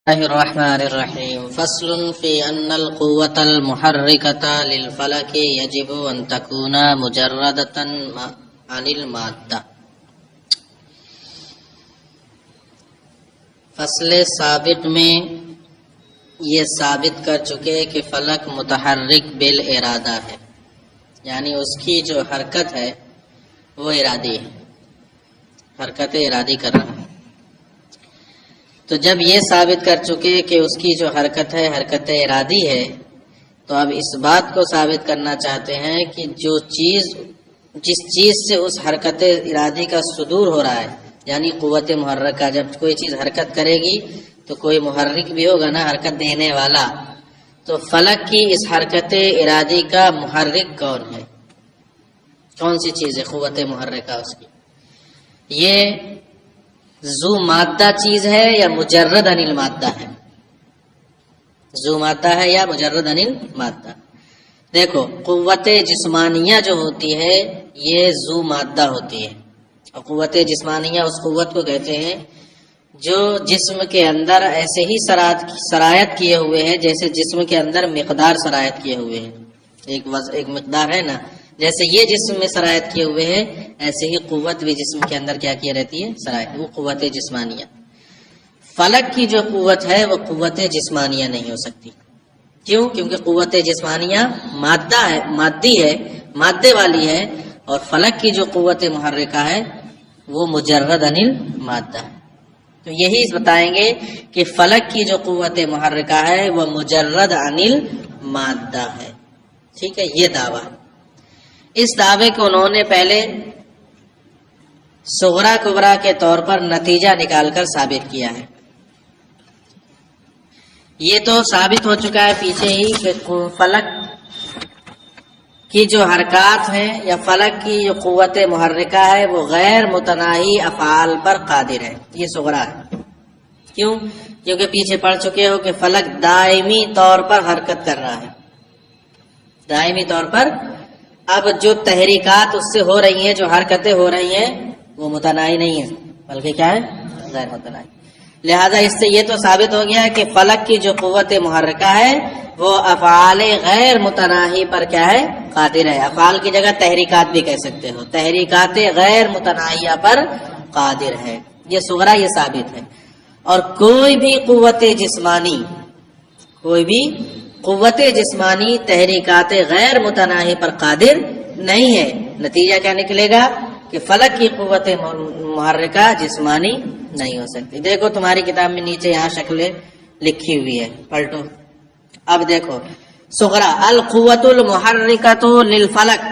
الله الرحمن الرحيم فصل في أن القوة المحركة للفلك يجب أن تكون مجردة عن المادة. فصل ثابت میں یہ ثابت کر چکے کہ فلک متحرک بالارادہ ہے، یعنی اس کی جو حرکت ہے وہ ارادی ہے، حرکت ارادی کر رہا ہے۔ تو جب یہ ثابت کر چکے کہ اس کی جو حرکت ہے حرکت ارادی ہے، تو اب اس بات کو ثابت کرنا چاہتے ہیں کہ جس چیز سے اس حرکت ارادی کا صدور ہو رہا ہے، یعنی قوت محرکہ، جب کوئی چیز حرکت کرے گی تو کوئی محرک بھی ہوگا نا، حرکت دینے والا۔ تو فلک کی اس حرکت ارادی کا محرک کون ہے؟ کون سی چیز ہے قوت محرکہ اس کی؟ یہ ذو مادہ چیز ہے یا مجرد عن المادہ ہے؟ ذو مادہ ہے یا مجرد عن المادہ؟ دیکھو، قوت جسمانیہ جو ہوتی ہے یہ ذو مادہ ہوتی ہے، اور قوت جسمانیہ اس قوت کو کہتے ہیں جو جسم کے اندر ایسے ہی سرایت کیے ہوئے ہیں جیسے جسم کے اندر مقدار سرایت کیے ہوئے ہیں۔ ایک مقدار ہے نا، جیسے یہ جسم میں سرایت کیے ہوئے ہیں ایسے ہی قوت بھی جسم کے اندر کیا کیا رہتی ہے؟ سرایت، وہ قوت جسمانیہ۔ فلک کی جو قوت ہے وہ قوت جسمانیہ نہیں ہو سکتی۔ کیوں؟ کیونکہ قوت جسمانیہ مادہ ہے، مادی ہے، مادے والی ہے، اور فلک کی جو قوت محرکہ ہے وہ مجرد عن المادہ ہے۔ تو یہی بتائیں گے کہ فلک کی جو قوت محرکہ ہے وہ مجرد عن المادہ ہے۔ ٹھیک ہے، یہ دعویٰ ہے۔ اس دعوے کو انہوں نے پہلے صغرا کبرا کے طور پر نتیجہ نکال کر ثابت کیا ہے۔ یہ تو ثابت ہو چکا ہے پیچھے ہی کہ فلک کی جو حرکات ہیں یا فلک کی جو قوت محرکہ ہے وہ غیر متناہی افعال پر قادر ہے، یہ صغرا ہے۔ کیوں؟ کیونکہ پیچھے پڑھ چکے ہو کہ فلک دائمی طور پر حرکت کر رہا ہے، دائمی طور پر۔ اب جو تحریکات اس سے ہو رہی ہیں، جو حرکتیں ہو رہی ہیں، وہ متناہی نہیں ہیں بلکہ کیا ہے؟ غیر متناہی۔ لہذا اس سے یہ تو ثابت ہو گیا کہ فلک کی جو قوت محرکہ ہے وہ افعال غیر متناہی پر کیا ہے؟ قادر ہے۔ افعال کی جگہ تحریکات بھی کہہ سکتے ہو، تحریکات غیر متناہیہ پر قادر ہے۔ یہ صغرا، یہ ثابت ہے۔ اور کوئی بھی قوت جسمانی تحریکات غیر متناہی پر قادر نہیں ہے۔ نتیجہ کیا نکلے گا؟ کہ فلک کی قوت محرکہ جسمانی نہیں ہو سکتی۔ دیکھو تمہاری کتاب میں نیچے یہاں شکلیں لکھی ہوئی ہے، پلٹو۔ اب دیکھو، صغرا القوت المحرکۃ للفلک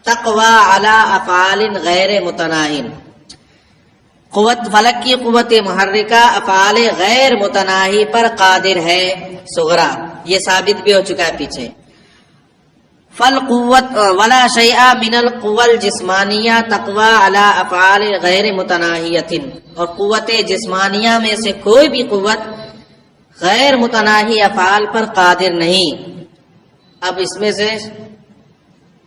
تقوی علی افعال غیر متناہی۔ فلک کی قوت محرکہ افعال غیر متناہی پر قادر ہے، صغرا، یہ ثابت بھی ہو چکا ہے پیچھے۔ فالقوت ولا شیء من القوى الجسمانیہ تقوی علی افعال غیر متناہیۃ، اور قوت جسمانیہ میں سے کوئی بھی قوت غیر متناہی افعال پر قادر نہیں۔ اب اس میں سے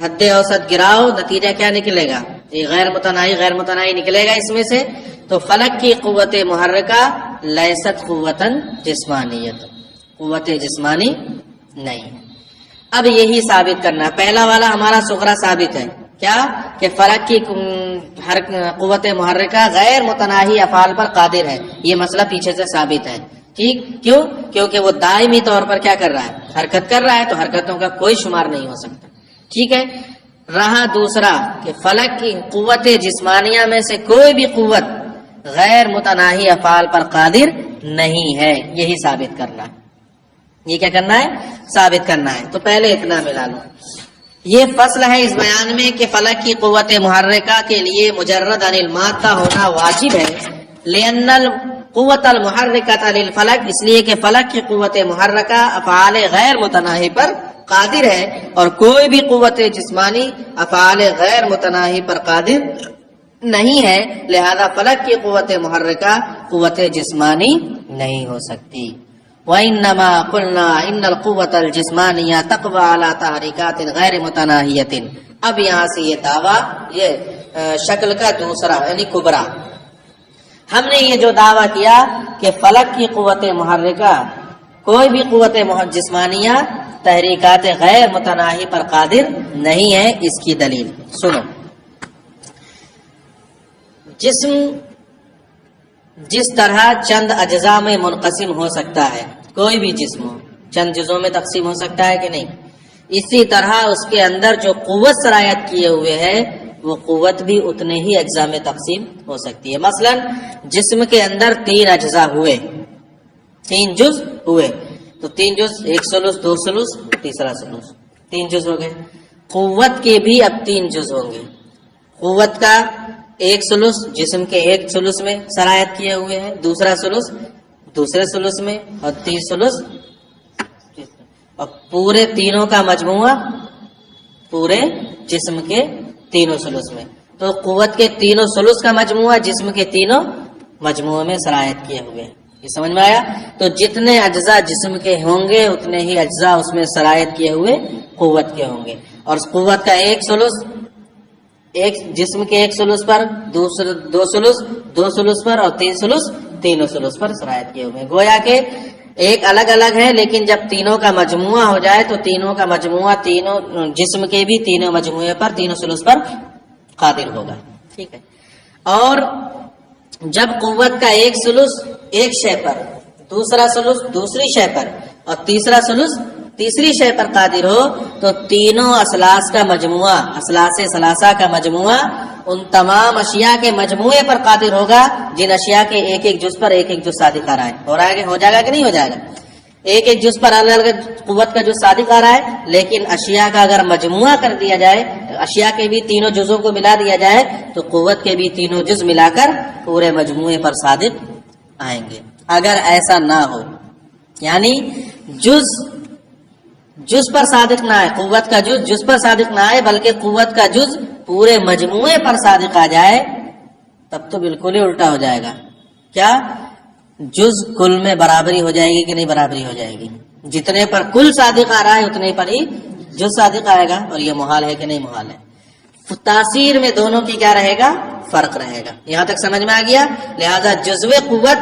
حد اوسط گراؤ، نتیجہ کیا نکلے گا؟ یہ غیر متناہی نکلے گا اس میں سے۔ تو فلک کی قوت محرکہ لیست قوتا جسمانیت، قوت جسمانی نہیں۔ اب یہی ثابت کرنا، پہلا والا ہمارا صغرا ثابت ہے، کیا؟ کہ فلک کی قوت محرکہ غیر متناہی افعال پر قادر ہے، یہ مسئلہ پیچھے سے ثابت ہے۔ ٹھیک؟ کیوں؟ کیونکہ وہ دائمی طور پر کیا کر رہا ہے؟ حرکت کر رہا ہے، تو حرکتوں کا کوئی شمار نہیں ہو سکتا۔ ٹھیک ہے۔ رہا دوسرا کہ فلک کی قوت جسمانیہ میں سے کوئی بھی قوت غیر متناہی افعال پر قادر نہیں ہے، یہی ثابت کرنا ہے۔ یہ کیا کرنا ہے؟ ثابت کرنا ہے۔ تو پہلے اتنا ملا لو۔ یہ فصل ہے اس بیان میں کہ فلک کی قوت محرکہ کے لیے مجرد عن المادہ ہونا واجب ہے، لأن القوت المحرکۃ للفلک، اس لیے کہ فلک کی قوت محرکہ افعال غیر متناہی پر قادر ہے، اور کوئی بھی قوت جسمانی افعال غیر متناہی پر قادر نہیں ہے، لہذا فلک کی قوت محرکہ قوت جسمانی نہیں ہو سکتی۔ وَإِنَّمَا قُلْنَا إِنَّ الْقُوَّةَ الْجِسْمَانِيَّةَ تَقْوَىٰ عَلَىٰ تَحْرِيكَاتٍ غَيْرِ مُتَنَاهِيَةٍ۔ اب یہاں سے یہ دعویٰ، یہ شکل کا دوسرا یعنی کبرا، ہم نے یہ جو دعویٰ کیا کہ فلک کی قوت محرکہ کوئی بھی قوت جسمانیہ تحریکات غیر متناہی پر قادر نہیں ہے، اس کی دلیل سنو۔ جسم جس طرح چند اجزاء میں منقسم ہو سکتا ہے، کوئی بھی جسم ہو چند جزوں میں تقسیم ہو سکتا ہے کہ نہیں، اسی طرح اس کے اندر جو قوت سرایت کیے ہوئے ہے وہ قوت بھی اتنے ہی اجزاء میں تقسیم ہو سکتی ہے۔ مثلا جسم کے اندر 3 اجزاء ہوئے، 3 جز ہوئے، تو 3 جز، 1 ثلث، 2 ثلث، تیسرا ثلث، 3 جز ہو گئے۔ قوت کے بھی اب 3 جز ہوں گے۔ قوت کا 1 ثلث جسم کے 1 ثلث میں سرایت کیے ہوئے ہیں، دوسرا ثلث دوسرے ثلث میں، اور 3 ثلث، اور پورے تینوں کا مجموعہ پورے جسم کے 3 ثلث میں۔ تو قوت کے 3 ثلث کا مجموعہ جسم کے 3 مجموعوں میں سرایت کیے ہوئے ہیں۔ یہ سمجھ میں آیا؟ تو جتنے اجزاء جسم کے ہوں گے اتنے ہی اجزاء اس میں سرایت کیے ہوئے قوت کے ہوں گے، اور قوت کا 1 ثلث ایک جسم کے 1 ثلث پر، 2 ثلث 2 ثلث پر، اور 3 ثلث 3 ثلث پر سرایت کیے ہوئے ہیں۔ گویا کہ ایک الگ الگ ہے، لیکن جب تینوں کا مجموعہ ہو جائے تو تینوں کا مجموعہ تینوں جسم کے بھی تینوں مجموعے پر 3 ثلث پر قادر ہوگا، ٹھیک ہے۔ اور جب قوت کا 1 ثلث ایک شے پر، دوسرا ثلث دوسری شے پر، اور تیسرا ثلث تیسری شے پر قادر ہو، تو تینوں اثلاث کا مجموعہ، اثلاث ثلاثہ کا مجموعہ ان تمام اشیاء کے مجموعے پر قادر ہوگا جن اشیاء کے ایک ایک جز پر ایک ایک جز صادق آ رہا ہے۔ ہو جائے گا کہ نہیں ہو جائے گا؟ ایک ایک جز پر الگ الگ قوت کا جز صادق آ رہا ہے، لیکن اشیاء کا اگر مجموعہ کر دیا جائے، اشیاء کے بھی تینوں جزوں کو ملا دیا جائے، تو قوت کے بھی تینوں جز ملا کر پورے مجموعے پر صادق آئیں گے۔ اگر ایسا نہ ہو، یعنی جز پر صادق نہ آئے، قوت کا جز پر صادق نہ آئے، بلکہ قوت کا جز پورے مجموعے پر صادق آ جائے، تب تو بالکل ہی الٹا ہو جائے گا۔ کیا جز کل میں برابری ہو جائے گی کہ نہیں برابری ہو جائے گی؟ جتنے پر کل صادق آ رہا ہے اتنے پر ہی جز صادق آئے گا، اور یہ محال ہے کہ نہیں محال ہے؟ تاثیر میں دونوں کی کیا رہے گا؟ فرق رہے گا۔ یہاں تک سمجھ میں آ گیا؟ لہذا جزو قوت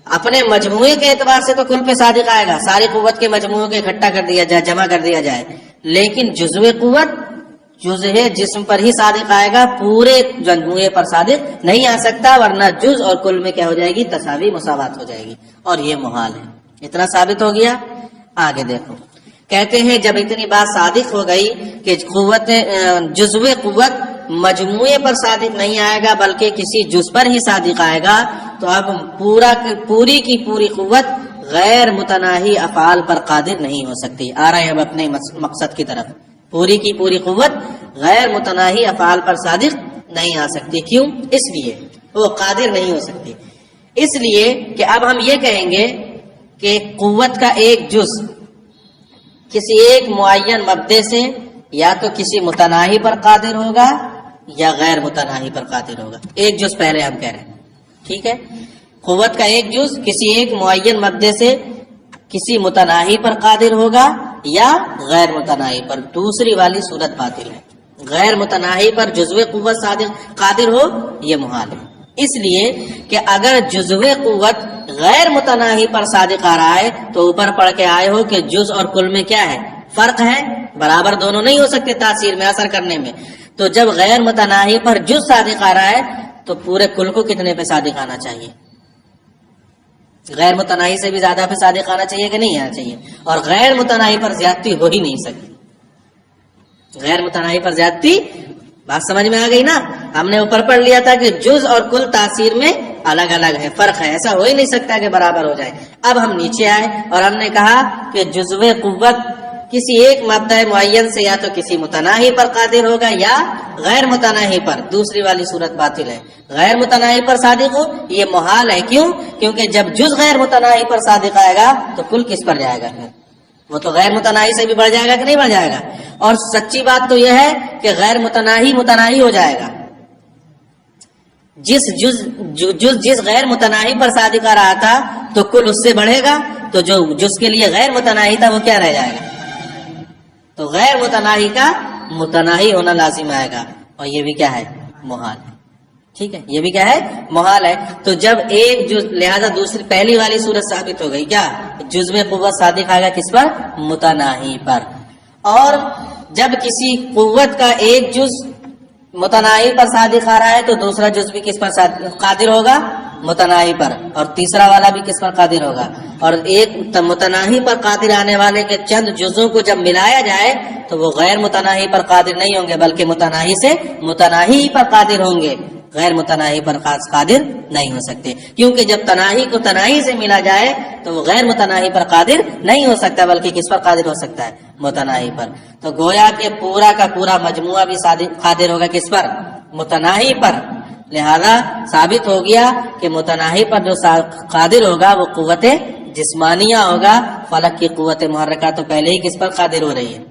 اپنے مجموعے کے اعتبار سے تو کل پہ صادق آئے گا، ساری قوت کے مجموعوں کے اکٹھا کر دیا جائے، جمع کر دیا جائے، لیکن جزو قوت جزء جسم پر ہی صادق آئے گا، پورے مجموعے پر صادق نہیں آ سکتا، ورنہ جز اور کل میں کیا ہو جائے گی؟ تساوی، مساوات ہو جائے گی، اور یہ محال ہے۔ اتنا ثابت ہو گیا۔ آگے دیکھو، کہتے ہیں جب اتنی بات صادق ہو گئی کہ جزو قوت مجموعے پر صادق نہیں آئے گا بلکہ کسی جز پر ہی صادق آئے گا، تو اب پوری کی پوری قوت غیر متناہی افعال پر قادر نہیں ہو سکتی۔ آ رہے ہیں اب اپنے مقصد کی طرف۔ پوری کی پوری قوت غیر متناہی افعال پر صادق نہیں آ سکتی۔ کیوں؟ اس لیے وہ قادر نہیں ہو سکتی، اس لیے کہ اب ہم یہ کہیں گے کہ قوت کا ایک جز کسی ایک معین مبدے سے یا تو کسی متناہی پر قادر ہوگا یا غیر متناہی پر قادر ہوگا۔ ایک جز پہلے ہم کہہ رہے ہیں، ٹھیک ہے؟ قوت کا ایک جز کسی ایک معین مبدے سے کسی متناہی پر قادر ہوگا یا غیر متناہی پر۔ دوسری والی صورت باطل ہے، غیر متناہی پر جزو قوت صادق قادر ہو، یہ محال ہے۔ اس لیے کہ اگر جزو قوت غیر متناہی پر صادق آ رہا ہے تو اوپر پڑھ کے آئے ہو کہ جز اور کل میں کیا ہے؟ فرق ہے، برابر دونوں نہیں ہو سکتے تاثیر میں، اثر کرنے میں۔ تو جب غیر متناہی پر جز صادق آ رہا ہے تو پورے کل کو کتنے پہ صادق آنا چاہیے؟ غیر متناہی سے بھی زیادہ پہ صادق آنا چاہیے کہ نہیں آنا چاہیے؟ اور غیر متناہی پر زیادتی ہو ہی نہیں سکتی۔ غیر متناہی پر زیادتی، بات سمجھ میں آ گئی نا؟ ہم نے اوپر پڑھ لیا تھا کہ جز اور کل تاثیر میں الگ الگ ہے، فرق ہے، ایسا ہو ہی نہیں سکتا کہ برابر ہو جائے۔ اب ہم نیچے آئے اور ہم نے کہا کہ جزو قوت کسی ایک مبدأ معین سے یا تو کسی متناہی پر قادر ہوگا یا غیر متناہی پر۔ دوسری والی صورت باطل ہے، غیر متناہی پر صادق ہو، یہ محال ہے۔ کیوں؟ کیونکہ جب جز غیر متناہی پر صادق آئے گا تو کل کس پر جائے گا؟ وہ تو غیر متناہی سے بھی بڑھ جائے گا کہ نہیں بڑھ جائے گا؟ اور سچی بات تو یہ ہے کہ غیر متناہی ہو جائے گا۔ جس غیر متناہی پر صادق آ رہا تھا تو کل اس سے بڑھے گا، تو جو جس کے لیے غیر متناہی تھا وہ کیا رہ جائے گا؟ تو غیر متناہی کا متناہی ہونا لازم آئے گا، اور یہ بھی کیا ہے؟ محال ہے۔ ٹھیک ہے، یہ بھی کیا ہے؟ محال ہے. تو جب ایک جز، لہذا دوسری پہلی والی صورت ثابت ہو گئی کیا؟ جز میں قوت صادق آئے گا کس پر؟ متناہی پر. اور جب کسی قوت کا ایک جز متناہی پر صادق آ رہا ہے تو دوسرا جز بھی کس پر قادر ہوگا؟ متناہی پر. اور تیسرا والا بھی کس پر قادر ہوگا؟ اور ایک متناہی پر قادر آنے والے کے چند جزوں کو جب ملایا جائے تو وہ غیر متناہی پر قادر نہیں ہوں گے، بلکہ متناہی سے متناہی پر قادر ہوں گے، غیر متناہی پر قادر نہیں ہو سکتے. کیونکہ جب تناہی کو تناہی سے ملا جائے تو وہ غیر متناہی پر قادر نہیں ہو سکتا، بلکہ کس پر قادر ہو سکتا ہے؟ متناہی پر. تو گویا کہ پورا کا پورا مجموعہ بھی قادر ہوگا کس پر؟ متناہی پر. لہذا ثابت ہو گیا کہ متناہی پر جو قادر ہوگا وہ قوت جسمانیہ ہوگا. فلک کی قوت محرکہ تو پہلے ہی کس پر قادر ہو رہی ہے؟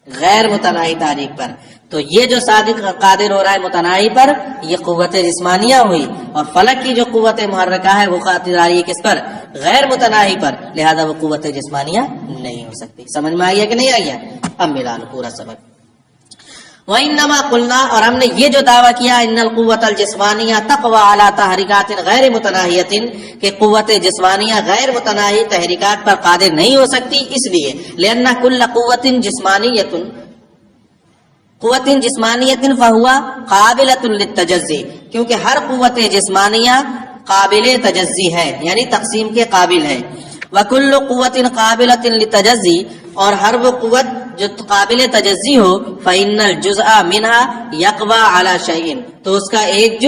غیر متناہی تحریک پر. تو یہ جو صادق قادر ہو رہا ہے متناہی پر، یہ قوت جسمانیہ ہوئی. اور فلک کی جو قوت محرکہ ہے وہ قادر آ رہی ہے کس پر؟ غیر متناہی پر. لہذا وہ قوت جسمانیہ نہیں ہو سکتی. سمجھ میں آئی ہے کہ نہیں آئی ہے؟ اب ملا لو پورا سبق. وَإِنَّمَا قُلْنَا، اور ہم نے یہ جو دعویٰ کیا ان القوت الجسمانیہ تقوی علی تحریکات غیر متناہیۃ، کہ قوت جسمانیہ غیر متناہی تحریکات پر قادر نہیں ہو سکتی، اس لیے لأن کل قوت جسمانیۃ فہو قابلۃ للتجزی، کیونکہ ہر قوت جسمانیہ قابل تجزی ہے، یعنی تقسیم کے قابل ہے. وَكُلُّ قُوَّةٍ قَابِلَةٍ لِلتَّجَزِّي، اور ہر وہ قوت جو قابل تجزی ہو فَإِنَّ الْجُزْءَ مِنْهَا يَقْوَى عَلَى شَيْءٍ، تو اس کا ایک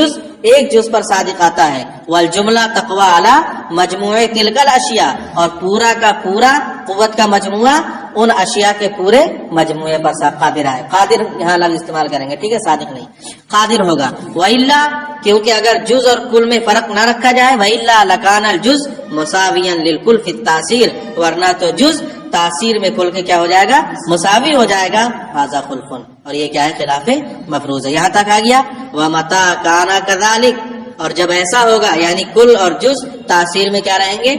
جز پر صادق آتا ہے. وَالْجُمْلَةُ تَقْوَى عَلَى مَجْمُوعِ تِلْكَ الْأَشْيَاءِ، اور پورا کا پورا قوت کا مجموعہ ان اشیاء کے پورے مجموعے پر قادر ہے. قادر یہاں لفظ استعمال کریں گے، ٹھیک ہے، صادق نہیں، قادر ہوگا. وَإِلَّا، کیونکہ اگر جز اور کل میں فرق نہ رکھا جائے، وَإِلَّا لَكَانَ الْجُزْءُ مُسَاوِيًا لِلْكُلِّ فِي التَّأْثِيرِ، ورنہ تو جز تاثیر میں کل کے کیا ہو جائے گا؟ مساوی ہو جائے گا. هذا خلف، اور یہ کیا ہے؟ خلاف مفروض ہے. یہاں تک آ گیا. وَمَتَى كَانَ كَذَلِكَ، اور جب ایسا ہوگا یعنی کل اور جز تاثیر میں کیا رہیں گے؟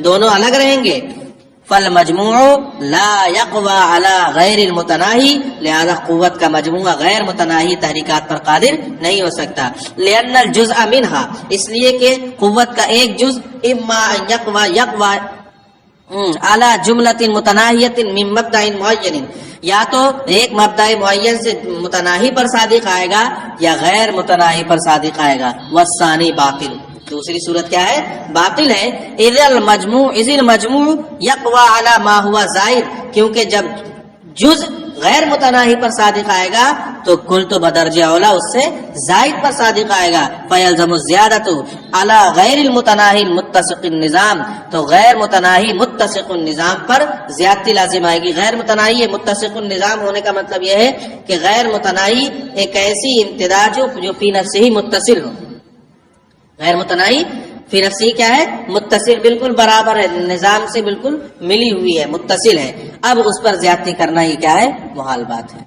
دونوں الگ رہیں گے. فالمجموع لا يقوى على غیر المتناہی، لہذا قوت کا مجموعہ غیر متناہی تحریکات پر قادر نہیں ہو سکتا. لأن الجزء منها، اس لیے کہ قوت کا ایک جز اما ان يقوى على جملۃ متناہیۃ من مبدأ معین، یا تو ایک مبدأ معین سے متناہی پر صادق آئے گا یا غیر متناہی پر صادق آئے گا. والثانی باطل، دوسری صورت کیا ہے؟ باطل ہے. اذ المجموع یقوی علی ما هو زائد، کیونکہ جب جز غیر متناہی پر صادق آئے گا تو کل تو بدرجہ اولا اس سے زائد پر صادق آئے گا. فیلزم الزیادۃ علی غیر المتناہی متسق النظام، تو غیر متناہی متسق النظام پر زیادتی لازم آئے گی. غیر متناہی متسق النظام ہونے کا مطلب یہ ہے کہ غیر متناہی ایک ایسی امتداد جو فی نفسہ ہی متصل ہو. غیر متناہی فی نفسی کیا ہے؟ متصل، بالکل برابر ہے، نظام سے بالکل ملی ہوئی ہے، متصل ہے. اب اس پر زیادتی کرنا یہ کیا ہے؟ محال بات ہے.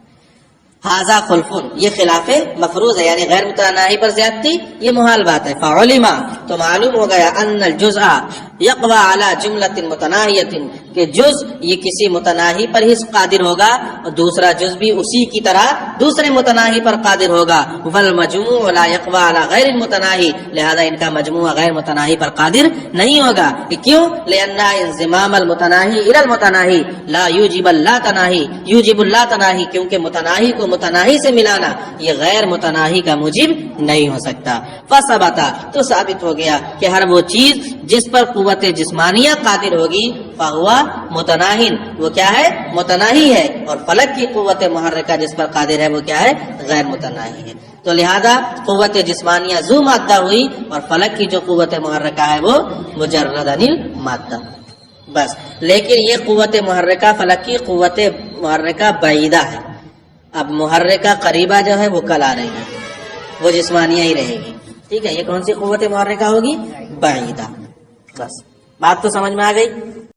ھذا خلف، یہ خلاف مفروض ہے، یعنی غیر متناہی پر زیادتی یہ محال بات ہے. فعلم، تو معلوم ہو گیا ان الجزء یقوی علی جملۃ متناہیۃ، کہ جز یہ کسی متناہی پر ہی قادر ہوگا اور دوسرا جز بھی اسی کی طرح دوسرے متناہی پر قادر ہوگا. والمجموع لا یقوی علی غیر المتناہی، لہذا ان کا مجموعہ غیر متناہی پر قادر نہیں ہوگا. کیوں؟ لأن انضمام المتناہی الی المتناہی لا یوجب اللا تناہی، کیونکہ متناہی کو متناہی سے ملانا یہ غیر متناہی کا موجب نہیں ہو سکتا. فثبت، تو ثابت ہو گیا کہ ہر وہ چیز جس پر قوت جسمانیہ قادر ہوگی فہو متناہی، وہ کیا ہے؟ متناہی ہے. اور فلک کی قوت محرکہ جس پر قادر ہے وہ کیا ہے؟ غیر متناہی ہے. تو لہذا قوت جسمانیہ ذو مادہ ہوئی اور فلک کی جو قوت محرکہ ہے وہ مجرد انل مادہ. بس، لیکن یہ قوت محرکہ فلک کی قوت محرکہ بعیدہ ہے. اب محرکہ قریبہ جو ہے وہ کل آ رہی ہے، وہ جسمانیہ ہی رہے گی. ٹھیک ہے، یہ کون سی قوت محرکہ ہوگی؟ بعیدہ. بس بات تو سمجھ میں آ گئی.